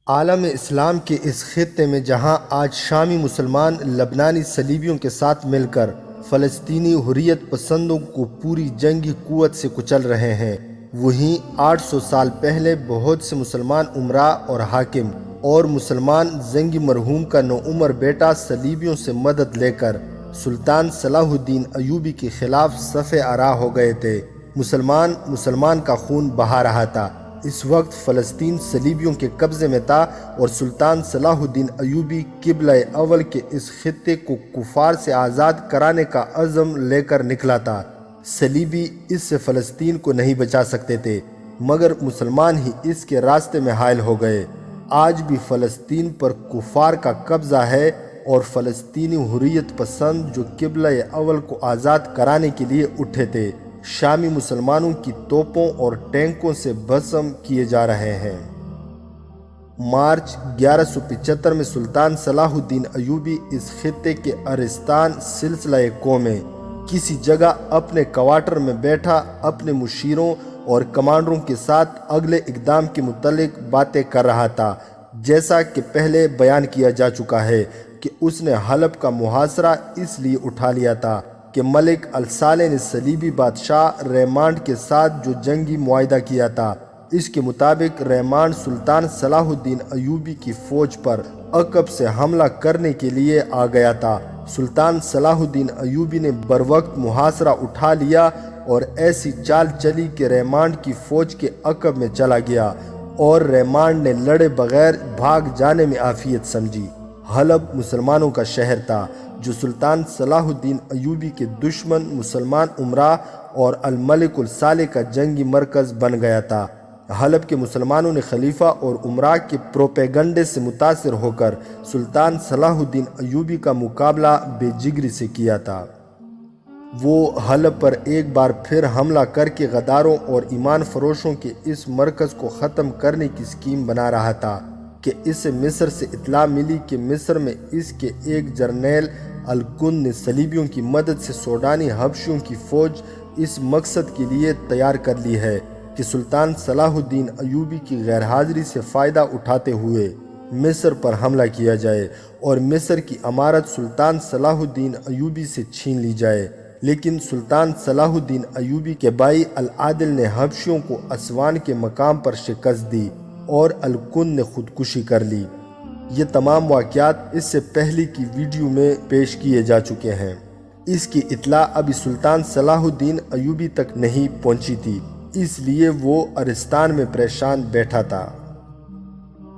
عالم اسلام کے اس خطے میں جہاں آج شامی مسلمان لبنانی صلیبیوں کے ساتھ مل کر فلسطینی حریت پسندوں کو پوری جنگی قوت سے کچل رہے ہیں، وہیں 800 سال پہلے بہت سے مسلمان امراء اور حاکم اور مسلمان زنگی مرحوم کا نوعمر بیٹا صلیبیوں سے مدد لے کر سلطان صلاح الدین ایوبی کے خلاف صف آرا ہو گئے تھے۔ مسلمان کا خون بہا رہا تھا۔ اس وقت فلسطین صلیبیوں کے قبضے میں تھا اور سلطان صلاح الدین ایوبی قبلہ اول کے اس خطے کو کفار سے آزاد کرانے کا عزم لے کر نکلا تھا۔ صلیبی اس سے فلسطین کو نہیں بچا سکتے تھے، مگر مسلمان ہی اس کے راستے میں حائل ہو گئے۔ آج بھی فلسطین پر کفار کا قبضہ ہے اور فلسطینی حریت پسند جو قبلہ اول کو آزاد کرانے کے لیے اٹھے تھے، شامی مسلمانوں کی توپوں اور ٹینکوں سے بھسم کیے جا رہے ہیں۔ مارچ 1175 میں سلطان صلاح الدین ایوبی اس خطے کے ارستان سلسلہ کو میں کسی جگہ اپنے کوارٹر میں بیٹھا اپنے مشیروں اور کمانڈروں کے ساتھ اگلے اقدام کے متعلق باتیں کر رہا تھا۔ جیسا کہ پہلے بیان کیا جا چکا ہے کہ اس نے حلب کا محاصرہ اس لیے اٹھا لیا تھا کہ ملک الصالح نے صلیبی بادشاہ ریمانڈ کے ساتھ جو جنگی معاہدہ کیا تھا، اس کے مطابق ریمانڈ سلطان صلاح الدین ایوبی کی فوج پر عقب سے حملہ کرنے کے لیے آ گیا تھا۔ سلطان صلاح الدین ایوبی نے بروقت محاصرہ اٹھا لیا اور ایسی چال چلی کہ ریمانڈ کی فوج کے عقب میں چلا گیا اور ریمانڈ نے لڑے بغیر بھاگ جانے میں عافیت سمجھی۔ حلب مسلمانوں کا شہر تھا جو سلطان صلاح الدین ایوبی کے دشمن مسلمان امراء اور الملک الصالح کا جنگی مرکز بن گیا تھا۔ حلب کے مسلمانوں نے خلیفہ اور امراء کے پروپیگنڈے سے متاثر ہو کر سلطان صلاح الدین ایوبی کا مقابلہ بے جگری سے کیا تھا۔ وہ حلب پر ایک بار پھر حملہ کر کے غداروں اور ایمان فروشوں کے اس مرکز کو ختم کرنے کی اسکیم بنا رہا تھا کہ اسے مصر سے اطلاع ملی کہ مصر میں اس کے ایک جرنیل الکند نے صلیبیوں کی مدد سے سوڈانی حبشیوں کی فوج اس مقصد کے لیے تیار کر لی ہے کہ سلطان صلاح الدین ایوبی کی غیر حاضری سے فائدہ اٹھاتے ہوئے مصر پر حملہ کیا جائے اور مصر کی امارت سلطان صلاح الدین ایوبی سے چھین لی جائے۔ لیکن سلطان صلاح الدین ایوبی کے بھائی العادل نے حبشیوں کو اسوان کے مقام پر شکست دی اور الکند نے خودکشی کر لی۔ یہ تمام واقعات اس سے پہلے کی ویڈیو میں پیش کیے جا چکے ہیں۔ اس کی اطلاع ابھی سلطان صلاح الدین ایوبی تک نہیں پہنچی تھی، اس لیے وہ ارستان میں پریشان بیٹھا تھا۔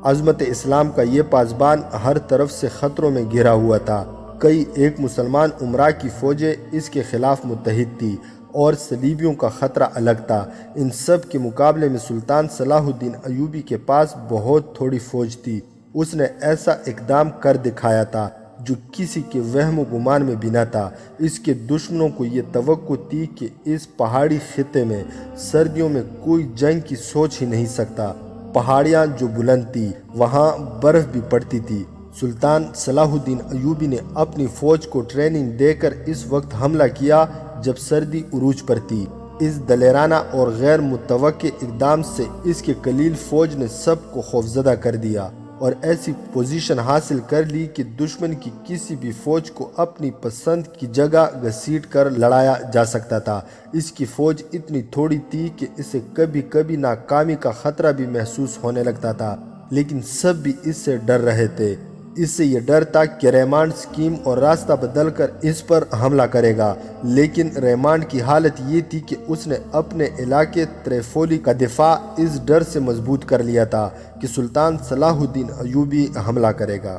عظمت اسلام کا یہ پاسبان ہر طرف سے خطروں میں گھرا ہوا تھا۔ کئی ایک مسلمان امراء کی فوجیں اس کے خلاف متحد تھی اور صلیبیوں کا خطرہ الگ تھا۔ ان سب کے مقابلے میں سلطان صلاح الدین ایوبی کے پاس بہت تھوڑی فوج تھی۔ اس نے ایسا اقدام کر دکھایا تھا جو کسی کے وہم و گمان میں بھی نہ تھا۔ اس کے دشمنوں کو یہ توقع تھی کہ اس پہاڑی خطے میں سردیوں میں کوئی جنگ کی سوچ ہی نہیں سکتا۔ پہاڑیاں جو بلند تھی، وہاں برف بھی پڑتی تھی۔ سلطان صلاح الدین ایوبی نے اپنی فوج کو ٹریننگ دے کر اس وقت حملہ کیا جب سردی عروج پر تھی۔ اس دلیرانہ اور غیر متوقع اقدام سے اس کے قلیل فوج نے سب کو خوفزدہ کر دیا اور ایسی پوزیشن حاصل کر لی کہ دشمن کی کسی بھی فوج کو اپنی پسند کی جگہ گھسیٹ کر لڑایا جا سکتا تھا۔ اس کی فوج اتنی تھوڑی تھی کہ اسے کبھی کبھی ناکامی کا خطرہ بھی محسوس ہونے لگتا تھا، لیکن سب بھی اس سے ڈر رہے تھے۔ اس سے یہ ڈر تھا کہ ریمانڈ اسکیم اور راستہ بدل کر اس پر حملہ کرے گا، لیکن ریمانڈ کی حالت یہ تھی کہ اس نے اپنے علاقے تریفولی کا دفاع اس ڈر سے مضبوط کر لیا تھا کہ سلطان صلاح الدین ایوبی حملہ کرے گا۔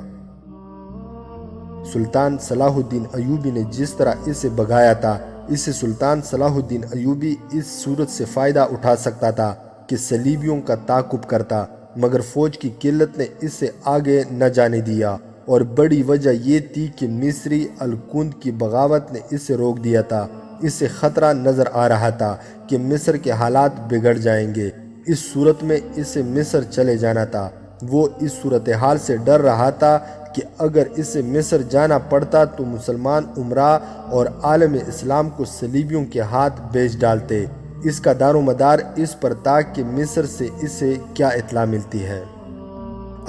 سلطان صلاح الدین ایوبی نے جس طرح اسے بھگایا تھا، اس سے سلطان صلاح الدین ایوبی اس صورت سے فائدہ اٹھا سکتا تھا کہ صلیبیوں کا تعاقب کرتا، مگر فوج کی قلت نے اسے آگے نہ جانے دیا اور بڑی وجہ یہ تھی کہ مصری الکند کی بغاوت نے اسے روک دیا تھا۔ اسے خطرہ نظر آ رہا تھا کہ مصر کے حالات بگڑ جائیں گے۔ اس صورت میں اسے مصر چلے جانا تھا۔ وہ اس صورتحال سے ڈر رہا تھا کہ اگر اسے مصر جانا پڑتا تو مسلمان امراء اور عالم اسلام کو صلیبیوں کے ہاتھ بیچ ڈالتے۔ اس کا دار و مدار اس پر تھا کہ مصر سے اسے کیا اطلاع ملتی ہے۔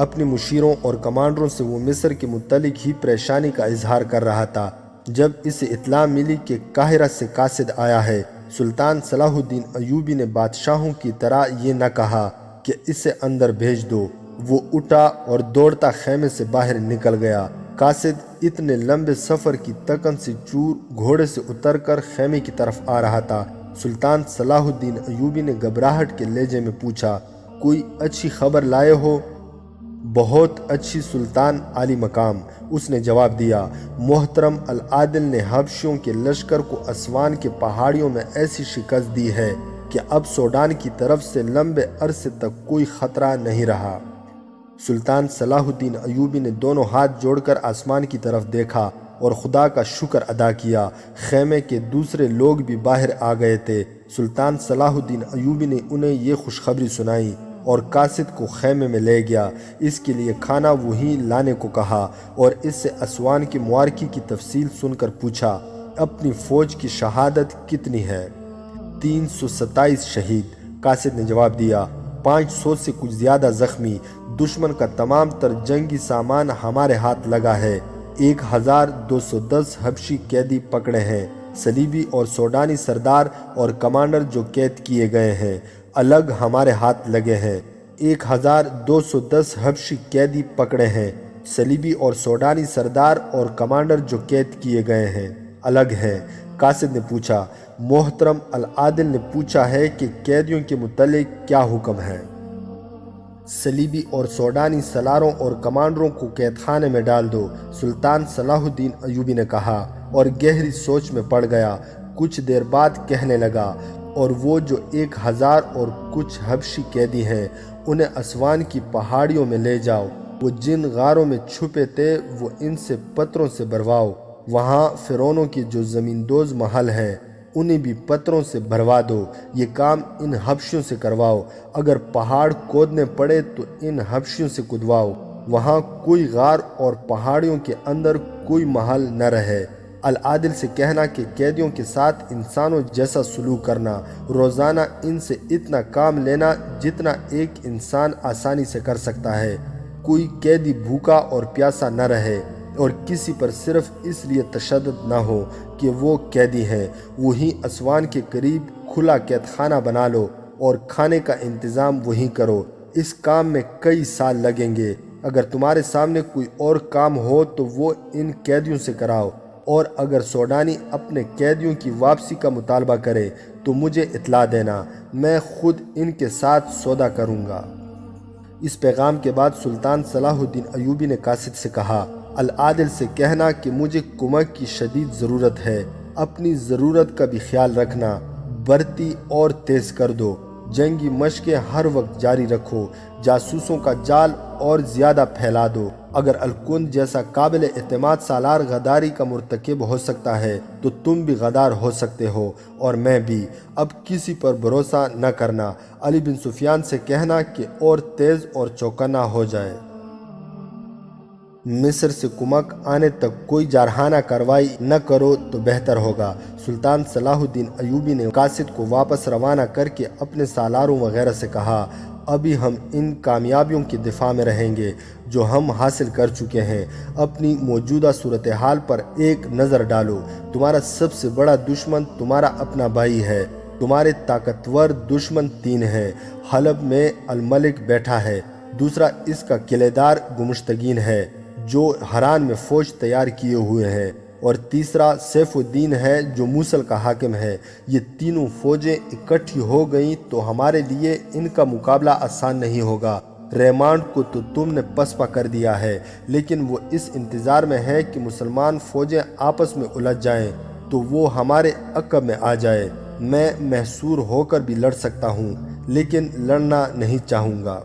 اپنے مشیروں اور کمانڈروں سے وہ مصر کے متعلق ہی پریشانی کا اظہار کر رہا تھا جب اسے اطلاع ملی کہ قاہرہ سے قاصد آیا ہے۔ سلطان صلاح الدین ایوبی نے بادشاہوں کی طرح یہ نہ کہا کہ اسے اندر بھیج دو۔ وہ اٹھا اور دوڑتا خیمے سے باہر نکل گیا۔ قاصد اتنے لمبے سفر کی تکن سے چور گھوڑے سے اتر کر خیمے کی طرف آ رہا تھا۔ سلطان صلاح الدین ایوبی نے گھبراہٹ کے لہجے میں پوچھا، کوئی اچھی خبر لائے ہو؟ بہت اچھی سلطان عالی مقام، اس نے جواب دیا۔ محترم العادل نے حبشیوں کے لشکر کو اسوان کے پہاڑیوں میں ایسی شکست دی ہے کہ اب سوڈان کی طرف سے لمبے عرصے تک کوئی خطرہ نہیں رہا۔ سلطان صلاح الدین ایوبی نے دونوں ہاتھ جوڑ کر آسمان کی طرف دیکھا اور خدا کا شکر ادا کیا۔ خیمے کے دوسرے لوگ بھی باہر آ گئے تھے۔ سلطان صلاح الدین ایوبی نے انہیں یہ خوشخبری سنائی اور قاصد کو خیمے میں لے گیا۔ اس کے لیے کھانا وہیں لانے کو کہا اور اس سے اسوان کی معرکے کی تفصیل سن کر پوچھا، اپنی فوج کی شہادت کتنی ہے؟ 327 شہید، قاصد نے جواب دیا۔ 500 سے کچھ زیادہ زخمی۔ دشمن کا تمام تر جنگی سامان ہمارے ہاتھ لگا ہے۔ 1210 حبشی قیدی پکڑے ہیں۔ صلیبی اور سوڈانی سردار اور کمانڈر جو قید کیے گئے ہیں الگ ہمارے ہاتھ لگے ہیں۔ 1210 حبشی قیدی پکڑے ہیں۔ صلیبی اور سوڈانی سردار اور کمانڈر جو قید کیے گئے ہیں الگ ہیں۔ قاصد نے پوچھا، محترم العادل نے پوچھا ہے کہ قیدیوں کے متعلق کیا حکم ہے؟ صلیبی اور سوڈانی سالاروں اور کمانڈروں کو قید خانے میں ڈال دو، سلطان صلاح الدین ایوبی نے کہا اور گہری سوچ میں پڑ گیا۔ کچھ دیر بعد کہنے لگا، اور وہ جو 1000 اور کچھ حبشی قیدی ہیں انہیں اسوان کی پہاڑیوں میں لے جاؤ۔ وہ جن غاروں میں چھپے تھے وہ ان سے پتھروں سے بھرواؤ۔ وہاں فرعونوں کے جو زمین دوز محل ہیں انہیں بھی پتھروں سے بھروا دو۔ یہ کام ان حبشیوں سے کرواؤ۔ اگر پہاڑ کودنے پڑے تو ان حبشیوں سے کدواؤ۔ وہاں کوئی غار اور پہاڑیوں کے اندر کوئی محل نہ رہے۔ العادل سے کہنا کہ قیدیوں کے ساتھ انسانوں جیسا سلوک کرنا، روزانہ ان سے اتنا کام لینا جتنا ایک انسان آسانی سے کر سکتا ہے۔ کوئی قیدی بھوکا اور پیاسا نہ رہے اور کسی پر صرف اس لیے تشدد نہ ہو کہ وہ قیدی ہیں۔ وہیں اسوان کے قریب کھلا قید خانہ بنا لو اور کھانے کا انتظام وہیں کرو۔ اس کام میں کئی سال لگیں گے۔ اگر تمہارے سامنے کوئی اور کام ہو تو وہ ان قیدیوں سے کراؤ، اور اگر سوڈانی اپنے قیدیوں کی واپسی کا مطالبہ کرے تو مجھے اطلاع دینا، میں خود ان کے ساتھ سودا کروں گا۔ اس پیغام کے بعد سلطان صلاح الدین ایوبی نے قاصد سے کہا، العادل سے کہنا کہ مجھے کمک کی شدید ضرورت ہے۔ اپنی ضرورت کا بھی خیال رکھنا۔ برتی اور تیز کر دو۔ جنگی مشقیں ہر وقت جاری رکھو۔ جاسوسوں کا جال اور زیادہ پھیلا دو۔ اگر الکند جیسا قابل اعتماد سالار غداری کا مرتکب ہو سکتا ہے تو تم بھی غدار ہو سکتے ہو، اور میں بھی۔ اب کسی پر بھروسہ نہ کرنا۔ علی بن سفیان سے کہنا کہ اور تیز اور چوکنا ہو جائے۔ مصر سے کمک آنے تک کوئی جارحانہ کارروائی نہ کرو تو بہتر ہوگا۔ سلطان صلاح الدین ایوبی نے قاصد کو واپس روانہ کر کے اپنے سالاروں وغیرہ سے کہا، ابھی ہم ان کامیابیوں کے دفاع میں رہیں گے جو ہم حاصل کر چکے ہیں۔ اپنی موجودہ صورتحال پر ایک نظر ڈالو۔ تمہارا سب سے بڑا دشمن تمہارا اپنا بھائی ہے۔ تمہارے طاقتور دشمن 3 ہیں۔ حلب میں الملک بیٹھا ہے، دوسرا اس کا قلعےدار گمشتگین ہے جو ہران میں فوج تیار کیے ہوئے ہیں، اور تیسرا سیف الدین ہے جو موصل کا حاکم ہے۔ یہ تینوں فوجیں اکٹھی ہو گئیں تو ہمارے لیے ان کا مقابلہ آسان نہیں ہوگا۔ ریمانڈ کو تو تم نے پسپا کر دیا ہے، لیکن وہ اس انتظار میں ہے کہ مسلمان فوجیں آپس میں الجھ جائیں تو وہ ہمارے عقب میں آ جائے۔ میں محصور ہو کر بھی لڑ سکتا ہوں، لیکن لڑنا نہیں چاہوں گا۔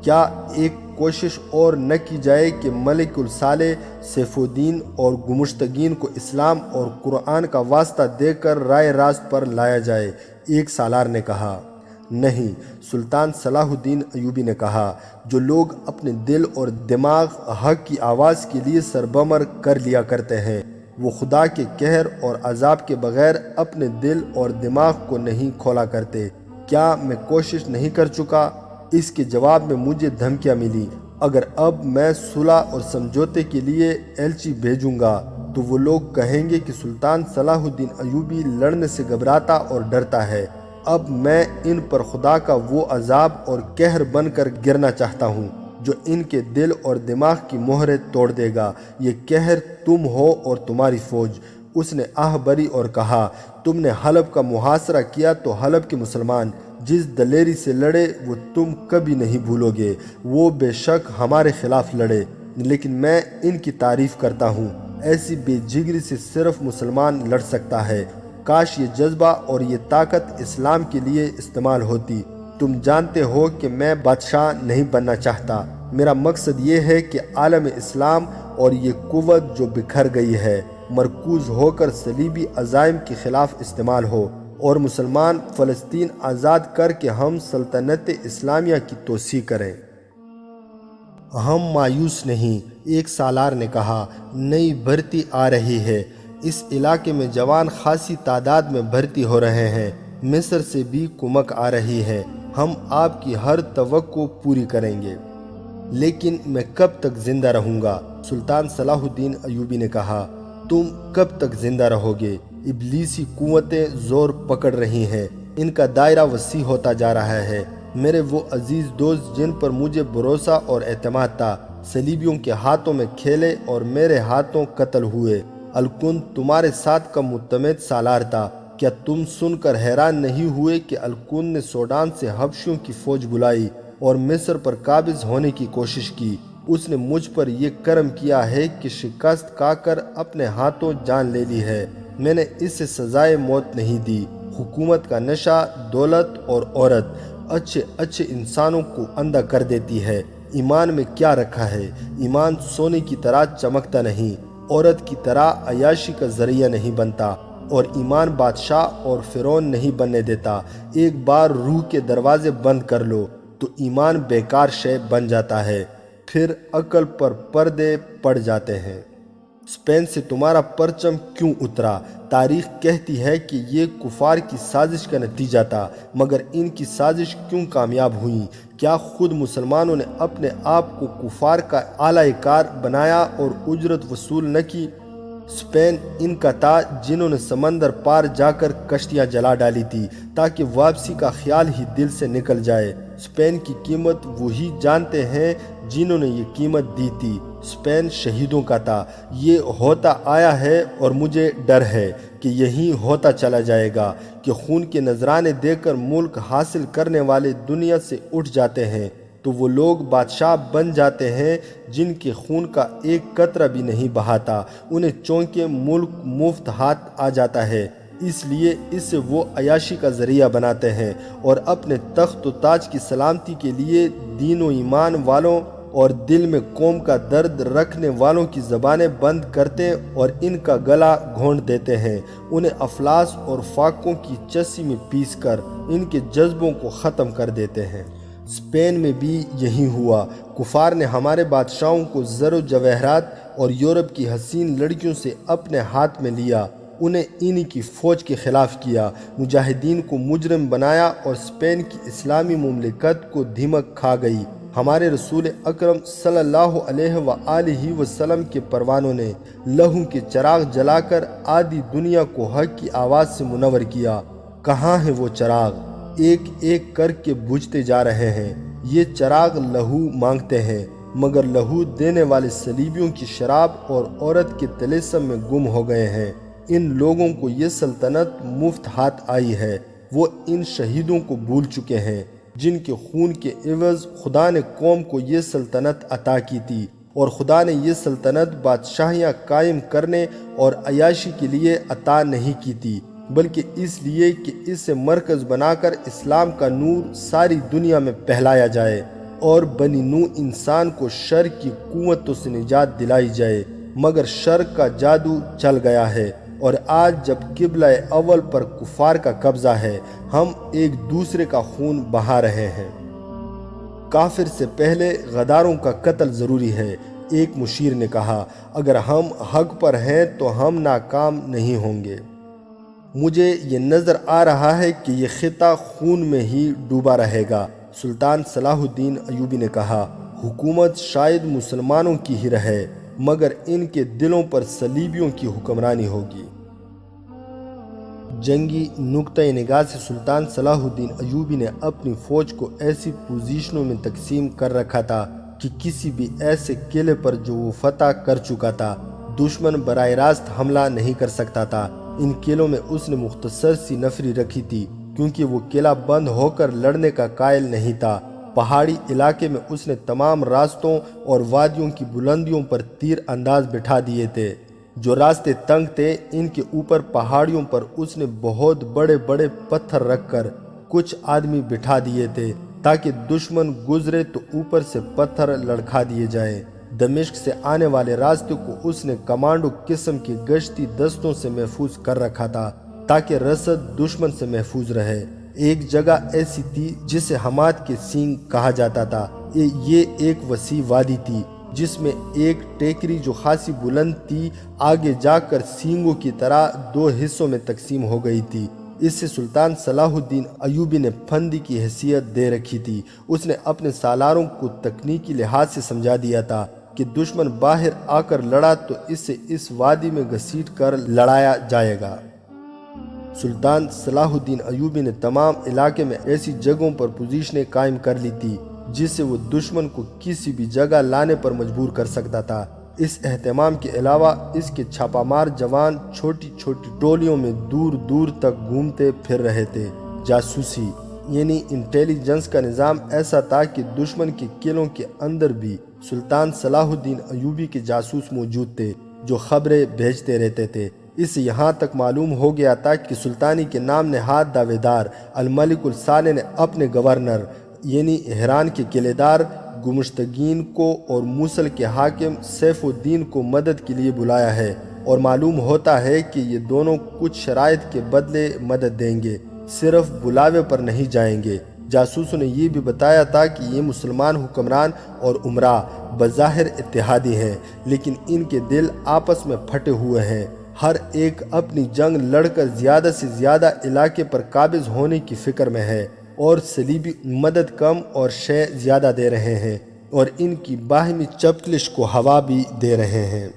کیا ایک کوشش اور نہ کی جائے کہ ملک الصالح سیف الدین اور گمشتگین کو اسلام اور قرآن کا واسطہ دے کر رائے راست پر لایا جائے؟ ایک سالار نے کہا۔ نہیں، سلطان صلاح الدین ایوبی نے کہا، جو لوگ اپنے دل اور دماغ حق کی آواز کے لیے سربمر کر لیا کرتے ہیں وہ خدا کے قہر اور عذاب کے بغیر اپنے دل اور دماغ کو نہیں کھولا کرتے۔ کیا میں کوشش نہیں کر چکا؟ اس کے جواب میں مجھے دھمکیاں ملی، اگر اب میں صلح اور سمجھوتے کے لیے ایلچی بھیجوں گا تو وہ لوگ کہیں گے کہ سلطان صلاح الدین ایوبی لڑنے سے گھبراتا اور ڈرتا ہے۔ اب میں ان پر خدا کا وہ عذاب اور قہر بن کر گرنا چاہتا ہوں جو ان کے دل اور دماغ کی مہریں توڑ دے گا۔ یہ قہر تم ہو اور تمہاری فوج۔ اس نے آہ بھری اور کہا، تم نے حلب کا محاصرہ کیا تو حلب کے مسلمان جس دلیری سے لڑے وہ تم کبھی نہیں بھولو گے۔ وہ بے شک ہمارے خلاف لڑے، لیکن میں ان کی تعریف کرتا ہوں۔ ایسی بے جگری سے صرف مسلمان لڑ سکتا ہے۔ کاش یہ جذبہ اور یہ طاقت اسلام کے لیے استعمال ہوتی۔ تم جانتے ہو کہ میں بادشاہ نہیں بننا چاہتا۔ میرا مقصد یہ ہے کہ عالم اسلام اور یہ قوت جو بکھر گئی ہے مرکوز ہو کر صلیبی عزائم کے خلاف استعمال ہو اور مسلمان فلسطین آزاد کر کے ہم سلطنت اسلامیہ کی توسیع کریں۔ ہم مایوس نہیں، ایک سالار نے کہا، نئی بھرتی آ رہی ہے۔ اس علاقے میں جوان خاصی تعداد میں بھرتی ہو رہے ہیں۔ مصر سے بھی کمک آ رہی ہے۔ ہم آپ کی ہر توقع پوری کریں گے۔ لیکن میں کب تک زندہ رہوں گا؟ سلطان صلاح الدین ایوبی نے کہا، تم کب تک زندہ رہو گے؟ ابلیسی قوتیں زور پکڑ رہی ہیں، ان کا دائرہ وسیع ہوتا جا رہا ہے۔ میرے وہ عزیز دوست جن پر مجھے بھروسہ اور اعتماد تھا صلیبیوں کے ہاتھوں میں کھیلے اور میرے ہاتھوں قتل ہوئے۔ الکند تمہارے ساتھ کا معتمد سالار تھا۔ کیا تم سن کر حیران نہیں ہوئے کہ الکند نے سوڈان سے حبشیوں کی فوج بلائی اور مصر پر قابض ہونے کی کوشش کی؟ اس نے مجھ پر یہ کرم کیا ہے کہ شکست کھا کر اپنے ہاتھوں جان لے لی ہے۔ میں نے اسے سزائے موت نہیں دی۔ حکومت کا نشہ، دولت اور عورت اچھے اچھے انسانوں کو اندھا کر دیتی ہے۔ ایمان میں کیا رکھا ہے؟ ایمان سونے کی طرح چمکتا نہیں، عورت کی طرح عیاشی کا ذریعہ نہیں بنتا، اور ایمان بادشاہ اور فرعون نہیں بننے دیتا۔ ایک بار روح کے دروازے بند کر لو تو ایمان بیکار شے بن جاتا ہے، پھر عقل پر پردے پڑ جاتے ہیں۔ اسپین سے تمہارا پرچم کیوں اترا؟ تاریخ کہتی ہے کہ یہ کفار کی سازش کا نتیجہ تھا، مگر ان کی سازش کیوں کامیاب ہوئی؟ کیا خود مسلمانوں نے اپنے آپ کو کفار کا اعلی کار بنایا اور اجرت وصول نہ کی؟ اسپین ان کا تھا جنہوں نے سمندر پار جا کر کشتیاں جلا ڈالی تھی تاکہ واپسی کا خیال ہی دل سے نکل جائے۔ اسپین کی قیمت وہی جانتے ہیں جنہوں نے یہ قیمت دی تھی۔ اسپین شہیدوں کا تھا۔ یہ ہوتا آیا ہے اور مجھے ڈر ہے کہ یہی ہوتا چلا جائے گا کہ خون کے نذرانے دے کر ملک حاصل کرنے والے دنیا سے اٹھ جاتے ہیں تو وہ لوگ بادشاہ بن جاتے ہیں جن کے خون کا ایک قطرہ بھی نہیں بہاتا۔ انہیں چونکہ ملک مفت ہاتھ آ جاتا ہے، اس لیے اسے وہ عیاشی کا ذریعہ بناتے ہیں اور اپنے تخت و تاج کی سلامتی کے لیے دین و ایمان والوں اور دل میں قوم کا درد رکھنے والوں کی زبانیں بند کرتے اور ان کا گلا گھونٹ دیتے ہیں۔ انہیں افلاس اور فاقوں کی چسی میں پیس کر ان کے جذبوں کو ختم کر دیتے ہیں۔ اسپین میں بھی یہی ہوا۔ کفار نے ہمارے بادشاہوں کو زر و جواہرات اور یورپ کی حسین لڑکیوں سے اپنے ہاتھ میں لیا، انہیں انہی کی فوج کے خلاف کیا، مجاہدین کو مجرم بنایا اور اسپین کی اسلامی مملکت کو دھمک کھا گئی۔ ہمارے رسول اکرم صلی اللہ علیہ وآلہ وسلم کے پروانوں نے لہو کے چراغ جلا کر آدھی دنیا کو حق کی آواز سے منور کیا۔ کہاں ہیں وہ چراغ؟ ایک ایک کر کے بجھتے جا رہے ہیں۔ یہ چراغ لہو مانگتے ہیں، مگر لہو دینے والے صلیبیوں کی شراب اور عورت کے طلسم میں گم ہو گئے ہیں۔ ان لوگوں کو یہ سلطنت مفت ہاتھ آئی ہے۔ وہ ان شہیدوں کو بھول چکے ہیں جن کے خون کے عوض خدا نے قوم کو یہ سلطنت عطا کی تھی، اور خدا نے یہ سلطنت بادشاہیاں قائم کرنے اور عیاشی کے لیے عطا نہیں کی تھی، بلکہ اس لیے کہ اسے مرکز بنا کر اسلام کا نور ساری دنیا میں پھیلایا جائے اور بنی نوع انسان کو شر کی قوتوں سے نجات دلائی جائے۔ مگر شر کا جادو چل گیا ہے، اور آج جب قبلہ اول پر کفار کا قبضہ ہے، ہم ایک دوسرے کا خون بہا رہے ہیں۔ کافر سے پہلے غداروں کا قتل ضروری ہے، ایک مشیر نے کہا۔ اگر ہم حق پر ہیں تو ہم ناکام نہیں ہوں گے۔ مجھے یہ نظر آ رہا ہے کہ یہ خطہ خون میں ہی ڈوبا رہے گا۔ سلطان صلاح الدین ایوبی نے کہا، حکومت شاید مسلمانوں کی ہی رہے مگر ان کے دلوں پر صلیبیوں کی حکمرانی ہوگی۔ جنگی نقطہ نگاہ سے سلطان صلاح الدین ایوبی نے اپنی فوج کو ایسی پوزیشنوں میں تقسیم کر رکھا تھا کہ کسی بھی ایسے قلعے پر جو وہ فتح کر چکا تھا دشمن براہ راست حملہ نہیں کر سکتا تھا۔ ان قلعوں میں اس نے مختصر سی نفری رکھی تھی کیونکہ وہ قلعہ بند ہو کر لڑنے کا قائل نہیں تھا۔ پہاڑی علاقے میں اس نے تمام راستوں اور وادیوں کی بلندیوں پر تیر انداز بٹھا دیے تھے۔ جو راستے تنگ تھے ان کے اوپر پہاڑیوں پر اس نے بہت بڑے بڑے پتھر رکھ کر کچھ آدمی بٹھا دیے تھے تاکہ دشمن گزرے تو اوپر سے پتھر لڑکھا دیے جائیں۔ دمشق سے آنے والے راستے کو اس نے کمانڈو قسم کی گشتی دستوں سے محفوظ کر رکھا تھا تاکہ رسد دشمن سے محفوظ رہے۔ ایک جگہ ایسی تھی جسے حماد کے سینگ کہا جاتا تھا۔ یہ ایک وسیع وادی تھی جس میں ایک ٹیکری جو خاصی بلند تھی آگے جا کر سینگوں کی طرح دو حصوں میں تقسیم ہو گئی تھی۔ اس سے سلطان صلاح الدین ایوبی نے پھندی کی حیثیت دے رکھی تھی۔ اس نے اپنے سالاروں کو تکنیکی لحاظ سے سمجھا دیا تھا کہ دشمن باہر آ کر لڑا تو اسے اس وادی میں گھسیٹ کر لڑایا جائے گا۔ سلطان صلاح الدین ایوبی نے تمام علاقے میں ایسی جگہوں پر پوزیشنیں قائم کر لی تھی جس سے وہ دشمن کو کسی بھی جگہ لانے پر مجبور کر سکتا تھا۔ اس اہتمام کے علاوہ اس کے چھاپہ مار جوان چھوٹی چھوٹی ٹولیوں میں دور دور تک گھومتے پھر رہے تھے۔ جاسوسی یعنی انٹیلیجنس کا نظام ایسا تھا کہ دشمن کے قلعوں کے اندر بھی سلطان صلاح الدین ایوبی کے جاسوس موجود تھے جو خبریں بھیجتے رہتے تھے۔ اس سے یہاں تک معلوم ہو گیا تھا کہ سلطانی کے نام نہاد دعوے دار الملک الصالح نے اپنے گورنر یعنی ہیران کے قلعے دار گمشتگین کو اور موصل کے حاکم سیف الدین کو مدد کے لیے بلایا ہے، اور معلوم ہوتا ہے کہ یہ دونوں کچھ شرائط کے بدلے مدد دیں گے، صرف بلاوے پر نہیں جائیں گے۔ جاسوسوں نے یہ بھی بتایا تھا کہ یہ مسلمان حکمران اور امراء بظاہر اتحادی ہیں لیکن ان کے دل آپس میں پھٹے ہوئے ہیں۔ ہر ایک اپنی جنگ لڑ کر زیادہ سے زیادہ علاقے پر قابض ہونے کی فکر میں ہے، اور صلیبی مدد کم اور شے زیادہ دے رہے ہیں اور ان کی باہمی چپکلش کو ہوا بھی دے رہے ہیں۔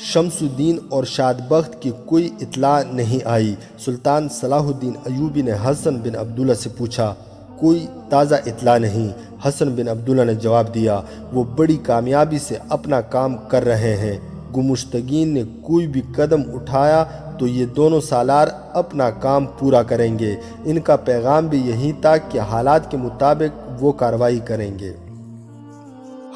شمس الدین اور شاد بخت کی کوئی اطلاع نہیں آئی۔ سلطان صلاح الدین ایوبی نے حسن بن عبداللہ سے پوچھا، کوئی تازہ اطلاع نہیں؟ حسن بن عبداللہ نے جواب دیا، وہ بڑی کامیابی سے اپنا کام کر رہے ہیں۔ گمشتگین نے کوئی بھی قدم اٹھایا تو یہ دونوں سالار اپنا کام پورا کریں گے۔ ان کا پیغام بھی یہی تھا کہ حالات کے مطابق وہ کارروائی کریں گے۔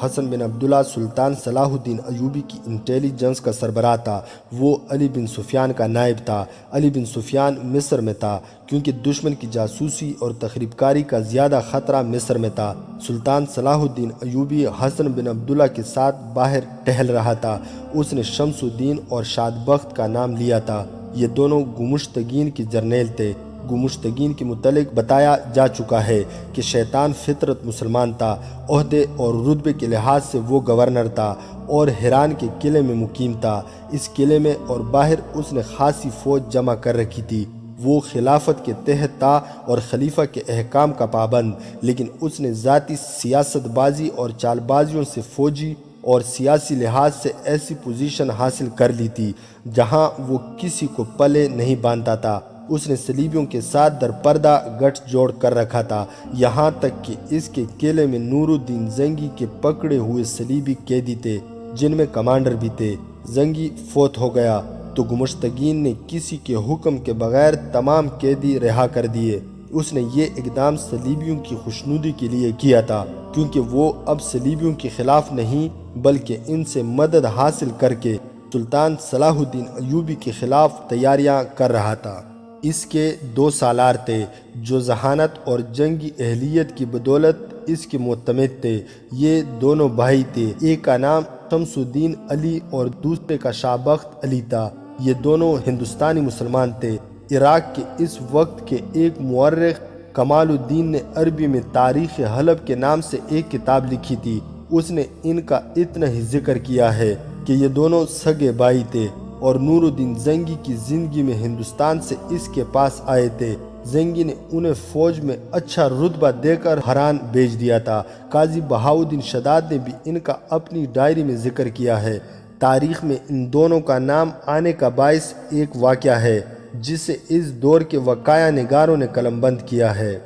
حسن بن عبداللہ سلطان صلاح الدین ایوبی کی انٹیلیجنس کا سربراہ تھا۔ وہ علی بن سفیان کا نائب تھا۔ علی بن سفیان مصر میں تھا کیونکہ دشمن کی جاسوسی اور تخریب کاری کا زیادہ خطرہ مصر میں تھا۔ سلطان صلاح الدین ایوبی حسن بن عبداللہ کے ساتھ باہر ٹہل رہا تھا۔ اس نے شمس الدین اور شاد بخت کا نام لیا تھا۔ یہ دونوں گمشتگین کے جرنیل تھے۔ گمشتگین کے متعلق بتایا جا چکا ہے کہ شیطان فطرت مسلمان تھا، عہدے اور رتبے کے لحاظ سے وہ گورنر تھا اور ہیران کے قلعے میں مقیم تھا۔ اس قلعے میں اور باہر اس نے خاصی فوج جمع کر رکھی تھی۔ وہ خلافت کے تحت تھا اور خلیفہ کے احکام کا پابند، لیکن اس نے ذاتی سیاست بازی اور چال بازیوں سے فوجی اور سیاسی لحاظ سے ایسی پوزیشن حاصل کر لی تھی جہاں وہ کسی کو پلے نہیں باندھتا تھا۔ اس نے صلیبیوں کے ساتھ در پردہ گٹھ جوڑ کر رکھا تھا، یہاں تک کہ اس کے قلعے میں نور الدین زنگی کے پکڑے ہوئے صلیبی قیدی تھے جن میں کمانڈر بھی تھے۔ زنگی فوت ہو گیا تو گمشتگین نے کسی کے حکم کے بغیر تمام قیدی رہا کر دیے۔ اس نے یہ اقدام صلیبیوں کی خوشنودی کے لیے کیا تھا کیونکہ وہ اب صلیبیوں کے خلاف نہیں بلکہ ان سے مدد حاصل کر کے سلطان صلاح الدین ایوبی کے خلاف تیاریاں کر رہا تھا۔ اس کے دو سالار تھے جو ذہانت اور جنگی اہلیت کی بدولت اس کے معتمد تھے۔ یہ دونوں بھائی تھے، ایک کا نام شمس الدین علی اور دوسرے کا شاہ بخت علی تھا۔ یہ دونوں ہندوستانی مسلمان تھے۔ عراق کے اس وقت کے ایک مورخ کمال الدین نے عربی میں تاریخ حلب کے نام سے ایک کتاب لکھی تھی۔ اس نے ان کا اتنا ہی ذکر کیا ہے کہ یہ دونوں سگے بھائی تھے اور نور الدین زنگی کی زندگی میں ہندوستان سے اس کے پاس آئے تھے۔ زنگی نے انہیں فوج میں اچھا رتبہ دے کر ہران بھیج دیا تھا۔ قاضی بہاؤالدین شداد نے بھی ان کا اپنی ڈائری میں ذکر کیا ہے۔ تاریخ میں ان دونوں کا نام آنے کا باعث ایک واقعہ ہے جسے اس دور کے وقایع نگاروں نے قلم بند کیا ہے۔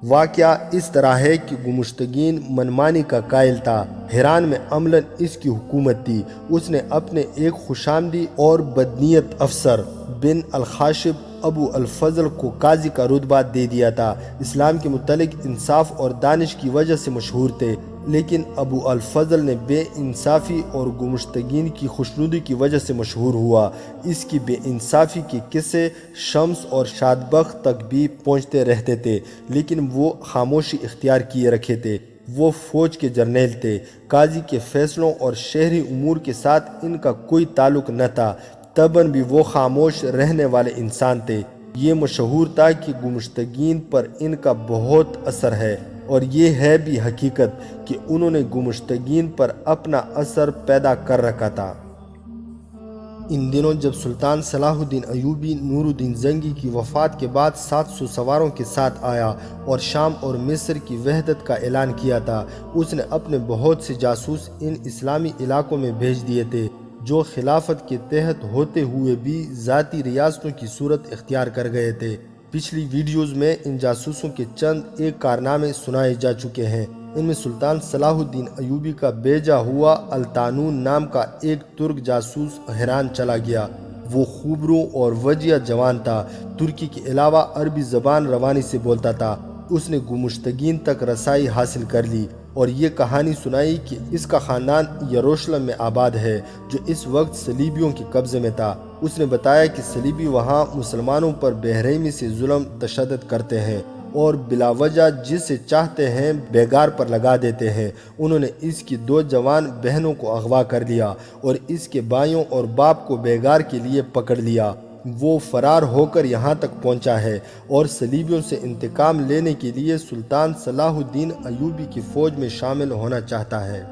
واقعہ اس طرح ہے کہ گمشتگین منمانی کا قائل تھا۔ ہران میں عملاً اس کی حکومت تھی۔ اس نے اپنے ایک خوشامدی اور بدنیت افسر بن الخاشب ابو الفضل کو قاضی کا رتبہ دے دیا تھا۔ اسلام کے متعلق انصاف اور دانش کی وجہ سے مشہور تھے، لیکن ابو الفضل نے بے انصافی اور گمشتگین کی خوشنودی کی وجہ سے مشہور ہوا۔ اس کی بے انصافی کے قصے شمس اور شادبخت تک بھی پہنچتے رہتے تھے، لیکن وہ خاموشی اختیار کیے رکھے تھے۔ وہ فوج کے جرنیل تھے۔ قاضی کے فیصلوں اور شہری امور کے ساتھ ان کا کوئی تعلق نہ تھا، تباً بھی وہ خاموش رہنے والے انسان تھے۔ یہ مشہور تھا کہ گمشتگین پر ان کا بہت اثر ہے، اور یہ ہے بھی حقیقت کہ انہوں نے گمشتگین پر اپنا اثر پیدا کر رکھا تھا۔ ان دنوں جب سلطان صلاح الدین ایوبی نور الدین زنگی کی وفات کے بعد 700 سواروں کے ساتھ آیا اور شام اور مصر کی وحدت کا اعلان کیا تھا، اس نے اپنے بہت سے جاسوس ان اسلامی علاقوں میں بھیج دیے تھے جو خلافت کے تحت ہوتے ہوئے بھی ذاتی ریاستوں کی صورت اختیار کر گئے تھے۔ پچھلی ویڈیوز میں ان جاسوسوں کے چند ایک کارنامے سنائے جا چکے ہیں۔ ان میں سلطان صلاح الدین ایوبی کا بھیجا ہوا الطانون نام کا ایک ترک جاسوس ہران چلا گیا۔ وہ خوبرو اور وجیہ جوان تھا، ترکی کے علاوہ عربی زبان روانی سے بولتا تھا۔ اس نے گمشتگین تک رسائی حاصل کر لی اور یہ کہانی سنائی کہ اس کا خاندان یروشلم میں آباد ہے، جو اس وقت صلیبیوں کے قبضے میں تھا۔ اس نے بتایا کہ صلیبی وہاں مسلمانوں پر بے رحمی سے ظلم تشدد کرتے ہیں اور بلا وجہ جسے چاہتے ہیں بیگار پر لگا دیتے ہیں۔ انہوں نے اس کی 2 جوان بہنوں کو اغوا کر لیا اور اس کے بھائیوں اور باپ کو بیگار کے لیے پکڑ لیا۔ وہ فرار ہو کر یہاں تک پہنچا ہے اور صلیبیوں سے انتقام لینے کے لیے سلطان صلاح الدین ایوبی کی فوج میں شامل ہونا چاہتا ہے۔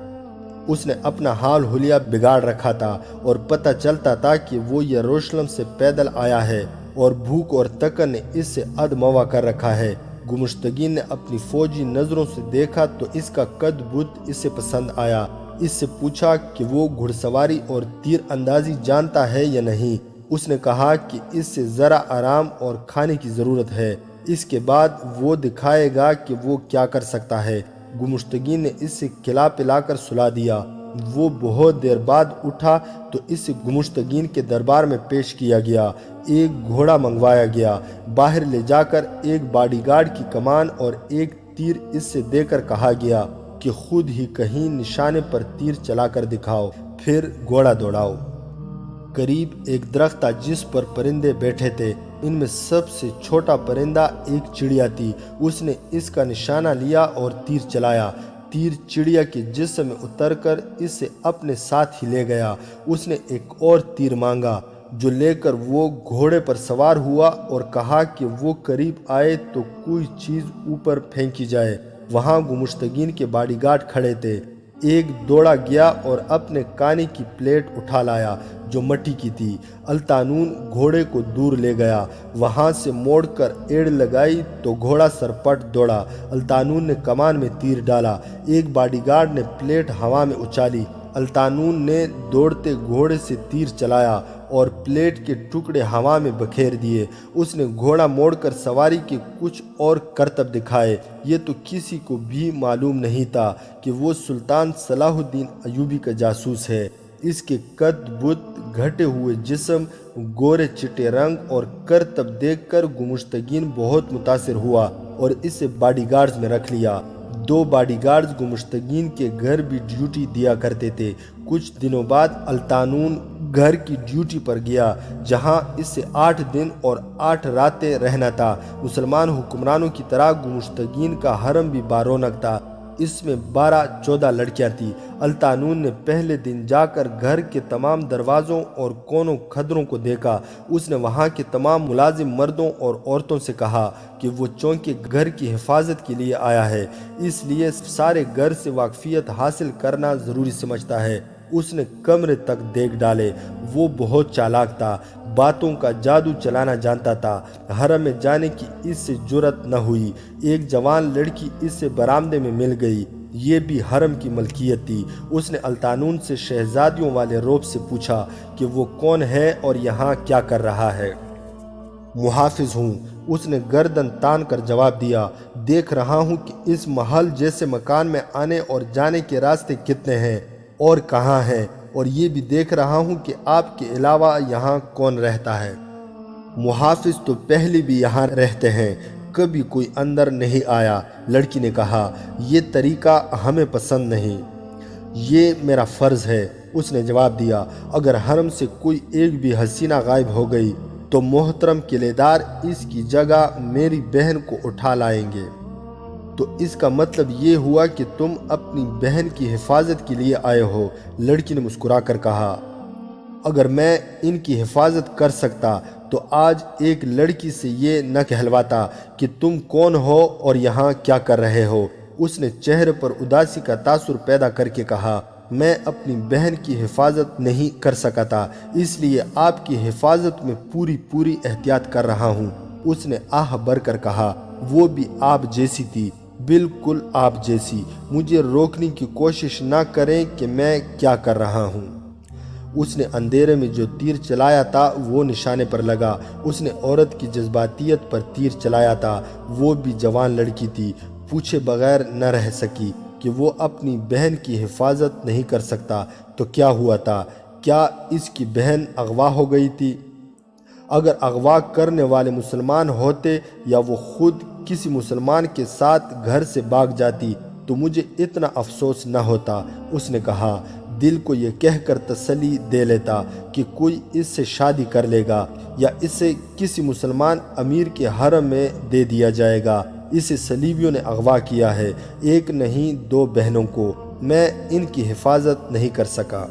اس نے اپنا حال حلیہ بگاڑ رکھا تھا اور پتہ چلتا تھا کہ وہ یروشلم سے پیدل آیا ہے اور بھوک اور تکن نے اس سے ادموا کر رکھا ہے۔ گمشتگین نے اپنی فوجی نظروں سے دیکھا تو اس کا قد بت اسے پسند آیا۔ اس سے پوچھا کہ وہ گھڑ سواری اور تیر اندازی جانتا ہے یا نہیں۔ اس نے کہا کہ اس سے ذرا آرام اور کھانے کی ضرورت ہے، اس کے بعد وہ دکھائے گا کہ وہ کیا کر سکتا ہے۔ گمشتگین نے اس سے کھلا پلا کر سلا دیا۔ وہ بہت دیر بعد اٹھا تو اس سے گمشتگین کے دربار میں پیش کیا گیا۔ ایک گھوڑا منگوایا گیا، باہر لے جا کر ایک باڈی گارڈ کی کمان اور ایک تیر اس سے دے کر کہا گیا کہ خود ہی کہیں نشانے پر تیر چلا کر دکھاؤ، پھر گھوڑا دوڑاؤ۔ قریب ایک درخت تھا جس پر پرندے بیٹھے تھے۔ ان میں سب سے چھوٹا پرندہ ایک چڑیا تھی۔ اس نے اس کا نشانہ لیا اور تیر چلایا۔ تیر چڑیا کے جسم میں اتر کر اس سے اپنے ساتھ ہی لے گیا۔ اس نے ایک اور تیر مانگا جو لے کر وہ گھوڑے پر سوار ہوا اور کہا کہ وہ قریب آئے تو کوئی چیز اوپر پھینکی جائے۔ وہاں گمشتگین کے باڈی گارڈ کھڑے تھے۔ ایک دوڑا گیا اور اپنے کانے کی پلیٹ اٹھا لایا جو مٹی کی تھی۔ الطانون گھوڑے کو دور لے گیا، وہاں سے موڑ کر ایڑ لگائی تو گھوڑا سرپٹ دوڑا۔ الطانون نے کمان میں تیر ڈالا، ایک باڈی گارڈ نے پلیٹ ہوا میں اچالی۔ الطانون نے دوڑتے گھوڑے سے تیر چلایا اور پلیٹ کے ٹکڑے ہوا میں بکھیر دیے۔ اس نے گھوڑا موڑ کر سواری کے کچھ اور کرتب دکھائے۔ یہ تو کسی کو بھی معلوم نہیں تھا کہ وہ سلطان صلاح الدین ایوبی کا جاسوس ہے۔ اس کے قد بت، گھٹے ہوئے جسم، گورے چٹے رنگ اور کرتب دیکھ کر گمشتگین بہت متاثر ہوا اور اسے باڈی گارڈز میں رکھ لیا۔ 2 باڈی گارڈز گمشتگین کے گھر بھی ڈیوٹی دیا کرتے تھے۔ کچھ دنوں بعد الطانون گھر کی ڈیوٹی پر گیا جہاں اس سے 8 دن اور 8 راتیں رہنا تھا۔ مسلمان حکمرانوں کی طرح گمشتگین کا حرم بھی بارونق تھا۔ اس میں 12-14 لڑکیاں تھیں۔ الطانون نے پہلے دن جا کر گھر کے تمام دروازوں اور کونوں کھدروں کو دیکھا۔ اس نے وہاں کے تمام ملازم مردوں اور عورتوں سے کہا کہ وہ چونکہ گھر کی حفاظت کے لیے آیا ہے، اس لیے سارے گھر سے واقفیت حاصل کرنا ضروری سمجھتا ہے۔ اس نے کمرے تک دیکھ ڈالے۔ وہ بہت چالاک تھا، باتوں کا جادو چلانا جانتا تھا۔ حرم میں جانے کی اس سے جرأت نہ ہوئی۔ ایک جوان لڑکی اس سے برآمدے میں مل گئی، یہ بھی حرم کی ملکیت تھی۔ اس نے الطانون سے شہزادیوں والے روب سے پوچھا کہ وہ کون ہے اور یہاں کیا کر رہا ہے۔ محافظ ہوں، اس نے گردن تان کر جواب دیا۔ دیکھ رہا ہوں کہ اس محل جیسے مکان میں آنے اور جانے کے راستے کتنے ہیں اور کہاں ہیں، اور یہ بھی دیکھ رہا ہوں کہ آپ کے علاوہ یہاں کون رہتا ہے۔ محافظ تو پہلے بھی یہاں رہتے ہیں، کبھی کوئی اندر نہیں آیا۔ لڑکی نے کہا، یہ طریقہ ہمیں پسند نہیں، یہ میرا فرض ہے۔ اس نے جواب دیا، اگر حرم سے کوئی ایک بھی حسینہ غائب ہو گئی تو محترم قلعے دار اس کی جگہ میری بہن کو اٹھا لائیں گے۔ تو اس کا مطلب یہ ہوا کہ تم اپنی بہن کی حفاظت کے لیے آئے ہو؟ لڑکی نے مسکرا کر کہا، اگر میں ان کی حفاظت کر سکتا تو آج ایک لڑکی سے یہ نہ کہلواتا کہ تم کون ہو اور یہاں کیا کر رہے ہو۔ اس نے چہرے پر اداسی کا تاثر پیدا کر کے کہا، میں اپنی بہن کی حفاظت نہیں کر سکا تھا، اس لیے آپ کی حفاظت میں پوری احتیاط کر رہا ہوں۔ اس نے آہ بھر کر کہا، وہ بھی آپ جیسی تھی، بالکل آپ جیسی۔ مجھے روکنے کی کوشش نہ کریں کہ میں کیا کر رہا ہوں۔ اس نے اندھیرے میں جو تیر چلایا تھا وہ نشانے پر لگا۔ اس نے عورت کی جذباتیت پر تیر چلایا تھا، وہ بھی جوان لڑکی تھی، پوچھے بغیر نہ رہ سکی کہ وہ اپنی بہن کی حفاظت نہیں کر سکتا تو کیا ہوا تھا؟ کیا اس کی بہن اغوا ہو گئی تھی؟ اگر اغوا کرنے والے مسلمان ہوتے یا وہ خود کسی مسلمان کے ساتھ گھر سے بھاگ جاتی تو مجھے اتنا افسوس نہ ہوتا۔ اس نے کہا، دل کو یہ کہہ کر تسلی دے لیتا کہ کوئی اس سے شادی کر لے گا یا اسے کسی مسلمان امیر کے حرم میں دے دیا جائے گا۔ اسے صلیبیوں نے اغوا کیا ہے، ایک نہیں دو بہنوں کو، میں ان کی حفاظت نہیں کر سکا۔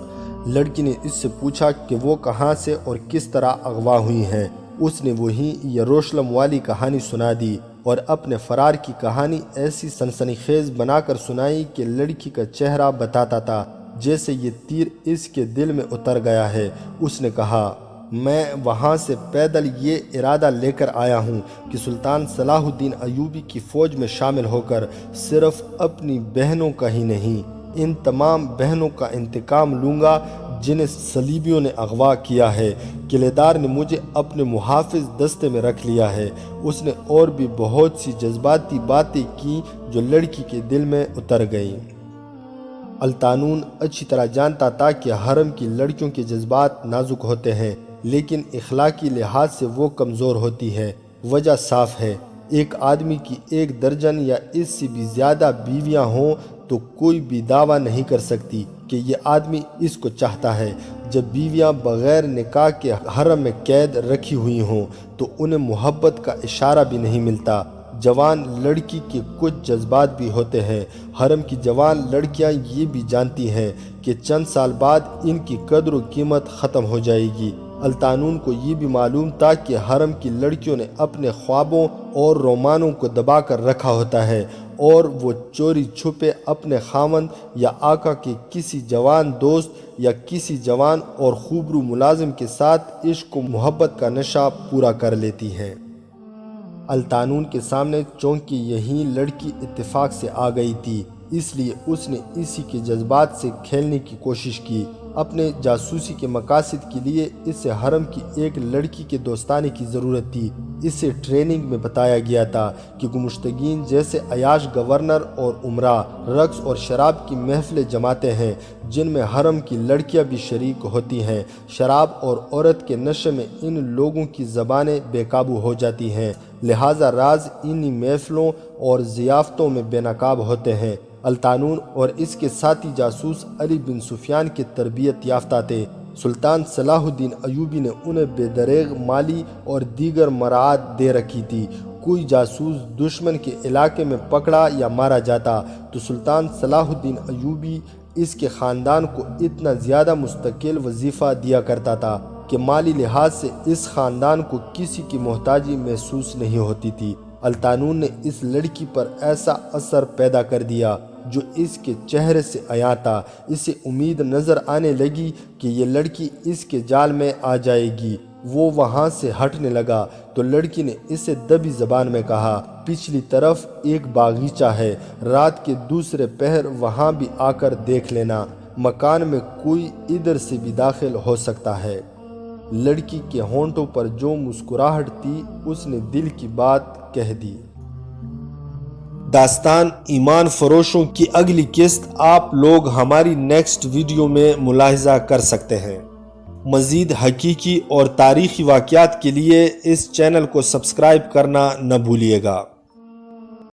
لڑکی نے اس سے پوچھا کہ وہ کہاں سے اور کس طرح اغوا ہوئی ہیں۔ اس نے وہی یروشلم والی کہانی سنا دی اور اپنے فرار کی کہانی ایسی سنسنی خیز بنا کر سنائی کہ لڑکی کا چہرہ بتاتا تھا جیسے یہ تیر اس کے دل میں اتر گیا ہے۔ اس نے کہا، میں وہاں سے پیدل یہ ارادہ لے کر آیا ہوں کہ سلطان صلاح الدین ایوبی کی فوج میں شامل ہو کر صرف اپنی بہنوں کا ہی نہیں، ان تمام بہنوں کا انتقام لوں گا جنہیں صلیبیوں نے اغوا کیا ہے۔ قلعے دار نے مجھے اپنے محافظ دستے میں رکھ لیا ہے۔ اس نے اور بھی بہت سی جذباتی باتیں کی جو لڑکی کے دل میں اتر گئیں۔ الطانون اچھی طرح جانتا تھا کہ حرم کی لڑکیوں کے جذبات نازک ہوتے ہیں، لیکن اخلاقی لحاظ سے وہ کمزور ہوتی ہے۔ وجہ صاف ہے، ایک آدمی کی 1 درجن یا اس سے بھی زیادہ بیویاں ہوں تو کوئی بھی دعویٰ نہیں کر سکتی کہ یہ آدمی اس کو چاہتا ہے۔ جب بیویاں بغیر نکاح کے حرم میں قید رکھی ہوئی ہوں تو انہیں محبت کا اشارہ بھی نہیں ملتا۔ جوان لڑکی کے کچھ جذبات بھی ہوتے ہیں۔ حرم کی جوان لڑکیاں یہ بھی جانتی ہیں کہ چند سال بعد ان کی قدر و قیمت ختم ہو جائے گی۔ الطانون کو یہ بھی معلوم تھا کہ حرم کی لڑکیوں نے اپنے خوابوں اور رومانوں کو دبا کر رکھا ہوتا ہے اور وہ چوری چھپے اپنے خاوند یا آقا کے کسی جوان دوست یا کسی جوان اور خوبرو ملازم کے ساتھ عشق و محبت کا نشہ پورا کر لیتی ہیں۔ الطانون کے سامنے چونکہ یہی لڑکی اتفاق سے آ گئی تھی، اس لیے اس نے اسی کے جذبات سے کھیلنے کی کوشش کی۔ اپنے جاسوسی کے مقاصد کے لیے اسے حرم کی ایک لڑکی کے دوستانے کی ضرورت تھی۔ اسے ٹریننگ میں بتایا گیا تھا کہ گمشتگین جیسے عیاش گورنر اور امراء رقص اور شراب کی محفلیں جماتے ہیں جن میں حرم کی لڑکیاں بھی شریک ہوتی ہیں۔ شراب اور عورت کے نشے میں ان لوگوں کی زبانیں بے قابو ہو جاتی ہیں، لہٰذا راز انہی محفلوں اور ضیافتوں میں بے نقاب ہوتے ہیں۔ الطانون اور اس کے ساتھی جاسوس علی بن سفیان کے تربیت یافتہ تھے۔ سلطان صلاح الدین ایوبی نے انہیں بے دریغ مالی اور دیگر مراعات دے رکھی تھی۔ کوئی جاسوس دشمن کے علاقے میں پکڑا یا مارا جاتا تو سلطان صلاح الدین ایوبی اس کے خاندان کو اتنا زیادہ مستقل وظیفہ دیا کرتا تھا کہ مالی لحاظ سے اس خاندان کو کسی کی محتاجی محسوس نہیں ہوتی تھی۔ الطانون نے اس لڑکی پر ایسا اثر پیدا کر دیا جو اس کے چہرے سے عیاں تھا۔ اسے امید نظر آنے لگی کہ یہ لڑکی اس کے جال میں آ جائے گی۔ وہ وہاں سے ہٹنے لگا تو لڑکی نے اسے دبی زبان میں کہا، پچھلی طرف ایک باغیچہ ہے، رات کے دوسرے پہر وہاں بھی آ کر دیکھ لینا، مکان میں کوئی ادھر سے بھی داخل ہو سکتا ہے۔ لڑکی کے ہونٹوں پر جو مسکراہٹ تھی اس نے دل کی بات کہہ دی۔ داستان ایمان فروشوں کی اگلی قسط آپ لوگ ہماری نیکسٹ ویڈیو میں ملاحظہ کر سکتے ہیں۔ مزید حقیقی اور تاریخی واقعات کے لیے اس چینل کو سبسکرائب کرنا نہ بھولیے گا۔